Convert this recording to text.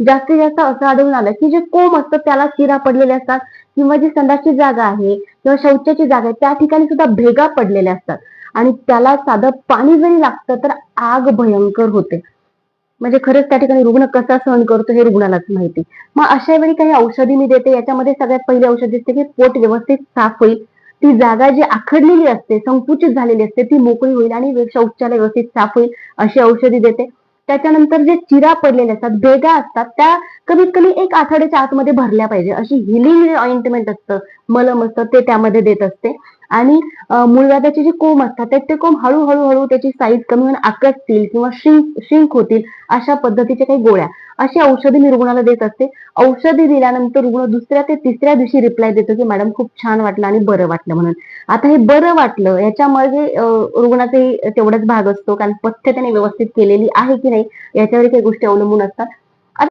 जास्तीत जास्त असं आढळून आलं की जे कोंब असतं त्याला चिरा पडलेले असतात किंवा जी संडासची जागा आहे किंवा शौचाची जागा आहे त्या ठिकाणी सुद्धा भेगा पडलेल्या असतात आणि त्याला साधं पाणी जरी लागतं तर आग भयंकर होते. म्हणजे खरंच त्या ठिकाणी रुग्ण कसा सहन करतो हे रुग्णालाच माहिती. मग अशा वेळी काही औषधी मी देते. याच्यामध्ये सगळ्यात पहिली औषध दिसते की पोट व्यवस्थित साफ होईल. ती जागा जी आखडलेली असते, संकुचित झालेली असते ती मोकळी होईल आणि शौचालय व्यवस्थित साफ होईल अशी औषधी देते. त्याच्यानंतर जे चिरा पडलेले असतात, भेगा असतात त्या कमीत कमी 1 आठवड्याच्या आतमध्ये भरल्या पाहिजे. अशी हिलिंग ऑइंटमेंट असतं, मलम असतं ते त्यामध्ये देत असते. आणि मूळव्याधाचे जे कोंब असतात ते कोंब हळू त्याची साईज कमी होऊन आकसतील किंवा श्रिंक होतील अशा पद्धतीच्या काही गोळ्या, अशी औषधी मी रुग्णाला देत असते. औषधी दिल्यानंतर रुग्ण दुसऱ्या ते तिसऱ्या दिवशी रिप्लाय देतो की मॅडम खूप छान वाटलं आणि बरं वाटलं म्हणून. आता हे बरं वाटलं याच्यामध्ये रुग्णाचाही तेवढाच भाग असतो कारण पथ्य त्याने व्यवस्थित केलेली आहे की नाही याच्यावर काही गोष्टी अवलंबून असतात.